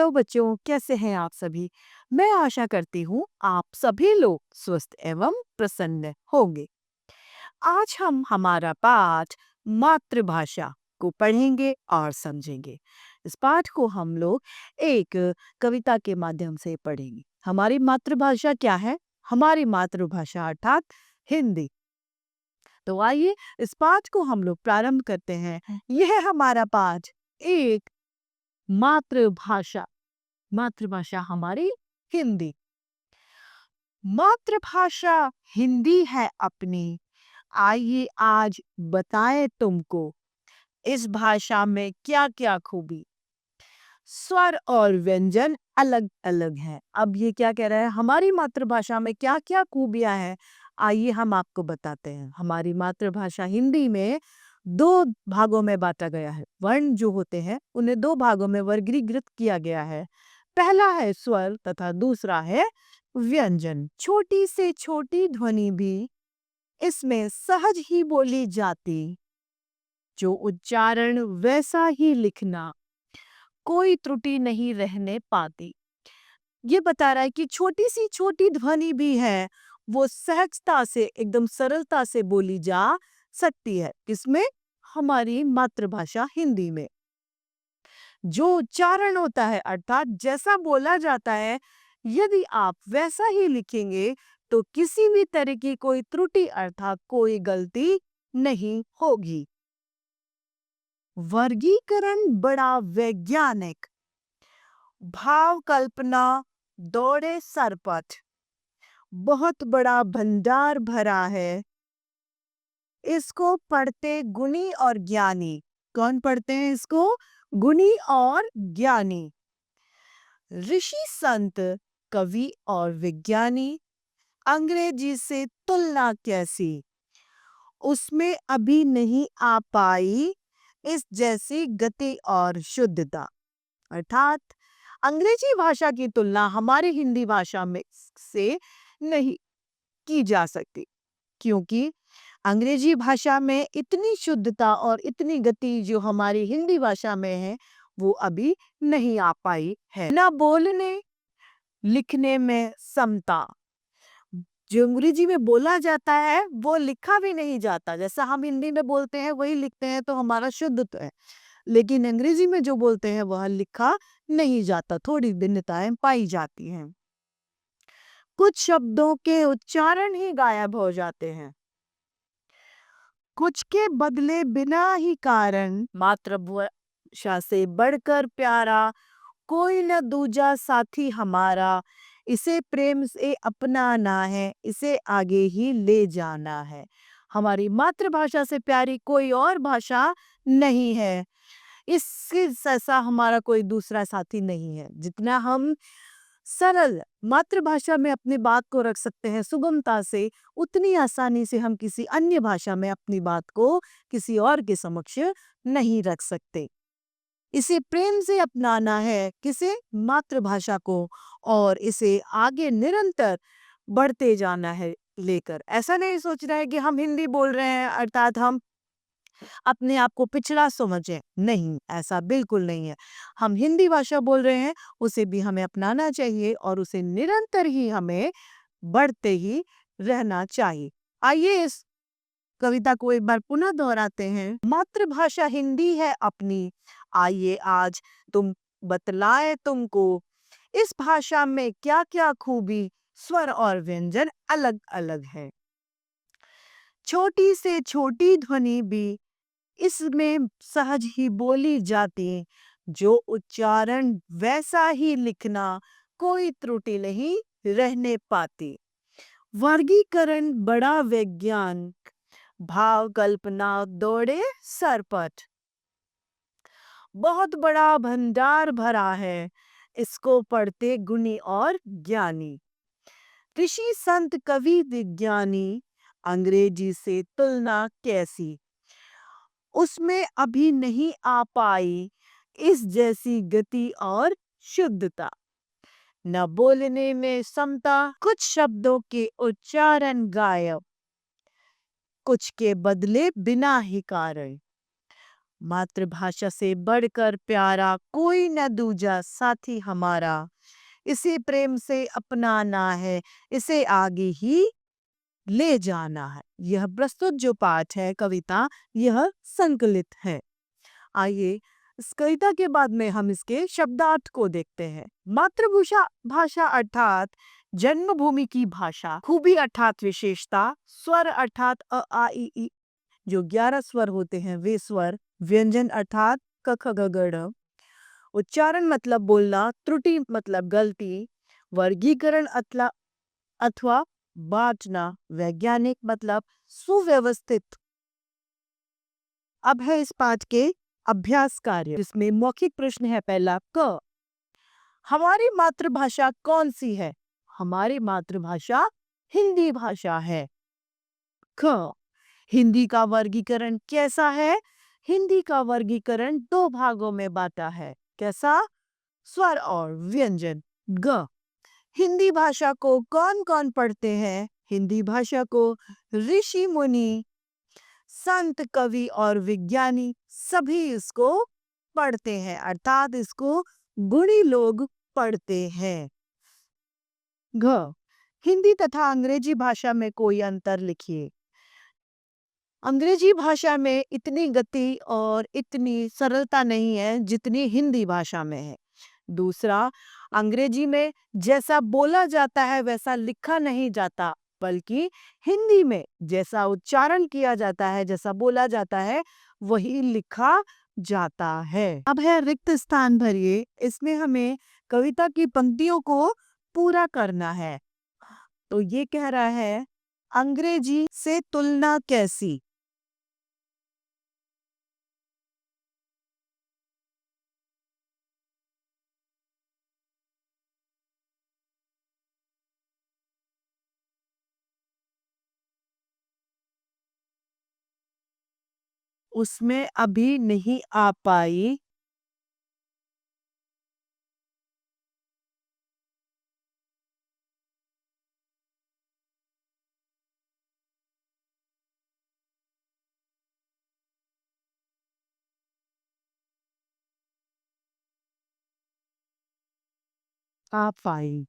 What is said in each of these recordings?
Hello बच्चों, कैसे हैं आप सभी? मैं आशा करती हूँ आप सभी लोग स्वस्थ एवं प्रसन्न होंगे। आज हम हमारा पाठ मातृभाषा को पढ़ेंगे और समझेंगे। इस पाठ को हम लोग एक कविता के माध्यम से पढ़ेंगे। हमारी मातृभाषा क्या है? हमारी मातृभाषा अर्थात हिंदी। तो आइए इस पाठ को हम लोग प्रारंभ करते हैं। यह है हमारा पाठ, एक मातृभाषा। मातृभाषा हमारी हिंदी। मातृभाषा हिंदी है अपनी, आइए आज बताएं तुमको इस भाषा में क्या क्या खूबी। स्वर और व्यंजन अलग अलग हैं। अब ये क्या कह रहा है? हमारी मातृभाषा में क्या क्या खूबियां हैं, आइए हम आपको बताते हैं। हमारी मातृभाषा हिंदी में दो भागों में बांटा गया है। वर्ण जो होते हैं उन्हें दो भागों में वर्गीकृत किया गया है। पहला है स्वर तथा दूसरा है व्यंजन। छोटी से छोटी ध्वनि भी इसमें सहज ही बोली जाती, जो उच्चारण वैसा ही लिखना, कोई त्रुटि नहीं रहने पाती। ये बता रहा है कि छोटी सी छोटी ध्वनि भी है, वो सहजता से एकदम सरलता से बोली जा सकती है। किसमें? हमारी मातृभाषा हिंदी में। जो उच्चारण होता है अर्थात जैसा बोला जाता है, यदि आप वैसा ही लिखेंगे तो किसी भी तरह की कोई त्रुटि अर्थात कोई गलती नहीं होगी। वर्गीकरण बड़ा वैज्ञानिक, भाव कल्पना दौड़े सरपट, बहुत बड़ा भंडार भरा है, इसको पढ़ते गुणी और ज्ञानी। कौन पढ़ते हैं इसको? गुणी और ज्ञानी। ऋषि संत कवि और विज्ञानी, अंग्रेजी से तुलना कैसी, उसमें अभी नहीं आ पाई इस जैसी गति और शुद्धता। अर्थात अंग्रेजी भाषा की तुलना हमारी हिंदी भाषा में से नहीं की जा सकती, क्योंकि अंग्रेजी भाषा में इतनी शुद्धता और इतनी गति जो हमारी हिंदी भाषा में है, वो अभी नहीं आ पाई है। ना बोलने लिखने में समता, जो अंग्रेजी में बोला जाता है वो लिखा भी नहीं जाता। जैसा हम हिंदी में बोलते हैं वही लिखते हैं तो हमारा शुद्ध तो है, लेकिन अंग्रेजी में जो बोलते हैं वह लिखा नहीं जाता, थोड़ी भिन्नताएं पाई जाती हैं। कुछ शब्दों के उच्चारण ही गायब हो जाते हैं, कुछ के बदले बिना ही कारण। मातृभाषा से बढ़कर प्यारा कोई न दूजा साथी हमारा, इसे प्रेम से अपनाना है, इसे आगे ही ले जाना है। हमारी मातृभाषा से प्यारी कोई और भाषा नहीं है, इसके जैसा हमारा कोई दूसरा साथी नहीं है। जितना हम सरल मातृभाषा में अपनी बात को रख सकते हैं सुगमता से, उतनी आसानी से हम किसी अन्य भाषा में अपनी बात को किसी और के समक्ष नहीं रख सकते। इसे प्रेम से अपनाना है, किसे? मातृभाषा को, और इसे आगे निरंतर बढ़ते जाना है लेकर। ऐसा नहीं सोचना है कि हम हिंदी बोल रहे हैं अर्थात हम अपने आप को पिछड़ा समझें। नहीं, ऐसा बिल्कुल नहीं है। हम हिंदी भाषा बोल रहे हैं, उसे भी हमें अपनाना चाहिए और उसे निरंतर ही हमें बढ़ते ही रहना चाहिए। आइए इस कविता को एक बार पुनः दोहराते हैं। मातृभाषा हिंदी है अपनी, आइए आज तुम बतलाए तुमको इस भाषा में क्या क्या खूबी, स्वर और व्यंजन अलग अलग है। छोटी से छोटी ध्वनि भी इसमें सहज ही बोली जाती, जो उच्चारण वैसा ही लिखना, कोई त्रुटि नहीं रहने पाती। वर्गीकरण बड़ा विज्ञान, भाव कल्पना दौड़े सरपट, बहुत बड़ा भंडार भरा है, इसको पढ़ते गुणी और ज्ञानी। ऋषि संत कवि विज्ञानी, अंग्रेजी से तुलना कैसी, उसमें अभी नहीं आ पाई इस जैसी गति और शुद्धता। न बोलने में समता, कुछ शब्दों के उच्चारण गायब, कुछ के बदले बिना ही कारण। मातृभाषा से बढ़कर प्यारा कोई न दूजा साथी हमारा, इसे प्रेम से अपनाना है, इसे आगे ही ले जाना है। यह प्रस्तुत जो पाठ है कविता, यह संकलित है। आइए इस कविता के बाद में हम इसके शब्दार्थ को देखते हैं। मातृभाषा भाषा अर्थात जन्मभूमि की भाषा, खूबी अर्थात विशेषता, स्वर अर्थात अ आ इ ई जो 11 स्वर होते हैं वे स्वर, व्यंजन अर्थात क ख ग घ ङ, उच्चारण मतलब बोलना, त्रुटि मतलब गलती, वर्गीकरण अथवा बांटना, वैज्ञानिक मतलब सुव्यवस्थित। अब है इस पाठ के अभ्यास कार्य, जिसमें मौखिक प्रश्न है पहला क। हमारी मातृभाषा कौन सी है? हमारी मातृभाषा हिंदी भाषा है। ख। हिंदी का वर्गीकरण कैसा है? हिंदी का वर्गीकरण दो भागों में बांटा है। कैसा? स्वर और व्यंजन। ग। हिंदी भाषा को कौन कौन पढ़ते हैं? हिंदी भाषा को ऋषि मुनि, संत, कवि और विज्ञानी सभी इसको पढ़ते हैं, अर्थात इसको गुणी लोग पढ़ते हैं। घ। हिंदी तथा अंग्रेजी भाषा में कोई अंतर लिखिए। अंग्रेजी भाषा में इतनी गति और इतनी सरलता नहीं है जितनी हिंदी भाषा में है। दूसरा, अंग्रेजी में जैसा बोला जाता है वैसा लिखा नहीं जाता, बल्कि हिंदी में जैसा उच्चारण किया जाता है, जैसा बोला जाता है, वही लिखा जाता है। अब है रिक्त स्थान भरिए। इसमें हमें कविता की पंक्तियों को पूरा करना है। तो ये कह रहा है, अंग्रेजी से तुलना कैसी? उसमें अभी नहीं आ पाई। आ पाई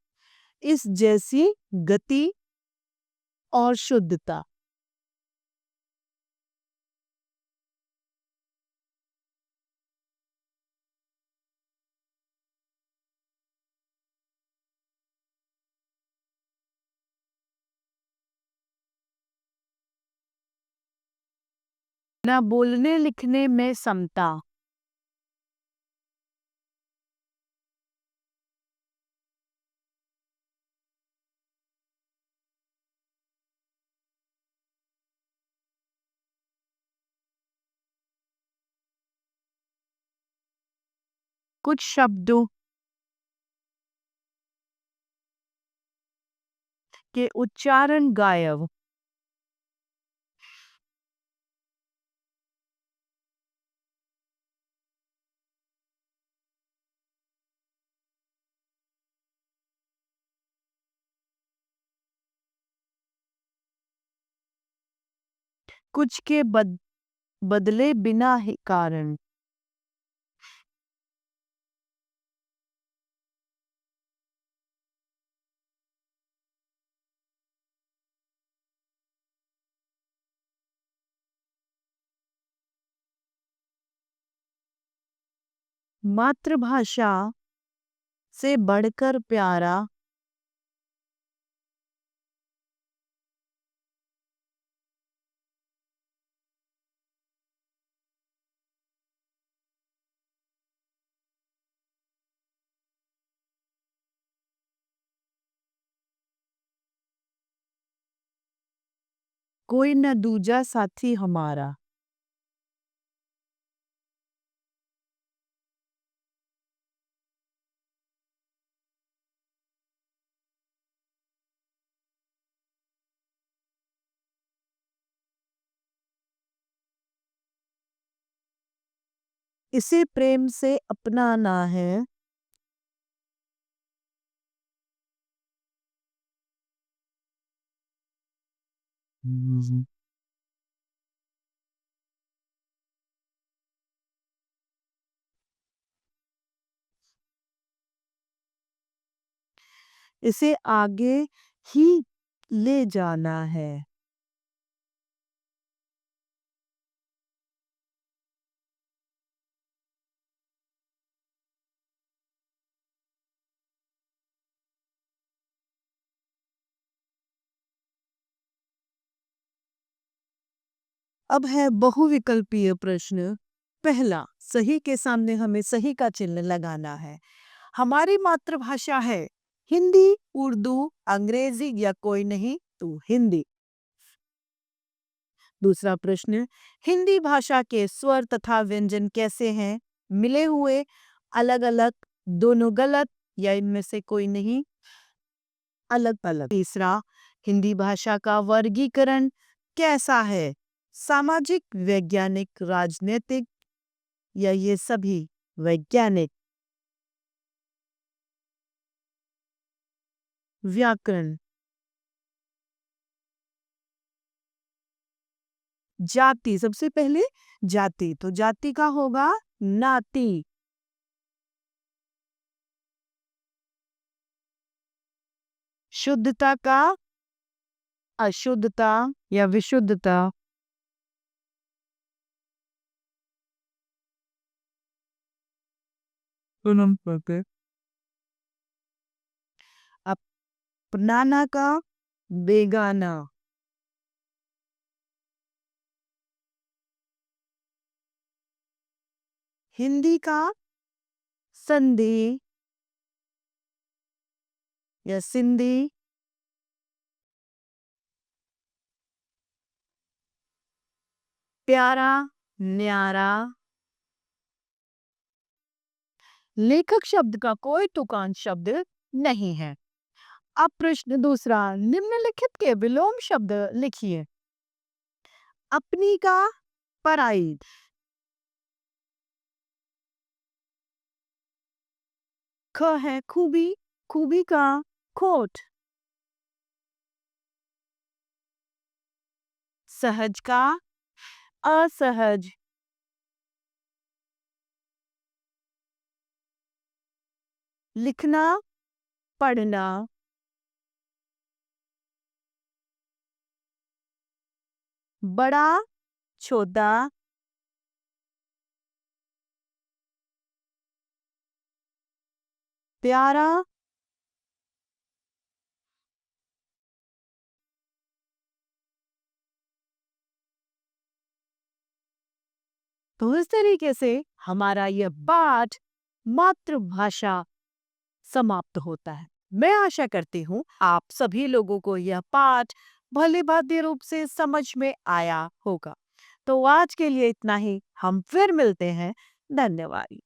इस जैसी गति और शुद्धता। न बोलने लिखने में समता। कुछ शब्दों के उच्चारण गायब। कुछ के बदले बिना ही कारण। मातृभाषा से बढ़कर प्यारा कोई न दूजा साथी हमारा। इसे प्रेम से अपनाना है, इसे आगे ही ले जाना है। अब है बहुविकल्पीय प्रश्न। पहला, सही के सामने हमें सही का चिन्ह लगाना है। हमारी मातृभाषा है हिंदी, उर्दू, अंग्रेजी या कोई नहीं तो हिंदी। दूसरा प्रश्न, हिंदी भाषा के स्वर तथा व्यंजन कैसे हैं? मिले हुए, अलग अलग, दोनों गलत या इनमें से कोई नहीं, अलग अलग। तीसरा, हिंदी भाषा का वर्गीकरण कैसा है? सामाजिक, वैज्ञानिक, राजनीतिक या ये सभी? वैज्ञानिक। व्याकरण। जाति, सबसे पहले जाति, तो जाति का होगा नाती। शुद्धता का अशुद्धता या विशुद्धता। अपनाना का बेगाना। हिंदी का संधि या सिंधी। प्यारा, न्यारा। लेखक शब्द का कोई तुकांत शब्द नहीं है। अब प्रश्न दूसरा, निम्नलिखित के विलोम शब्द लिखिए। अपनी का पराई। ख है खूबी, खूबी का खोट। सहज का असहज। लिखना, पढ़ना। बड़ा, छोटा। प्यारा, तो इस तरीके से हमारा यह पाठ मातृभाषा समाप्त होता है। मैं आशा करती हूँ आप सभी लोगों को यह पाठ भली भांति रूप से समझ में आया होगा। तो आज के लिए इतना ही, हम फिर मिलते हैं। धन्यवाद।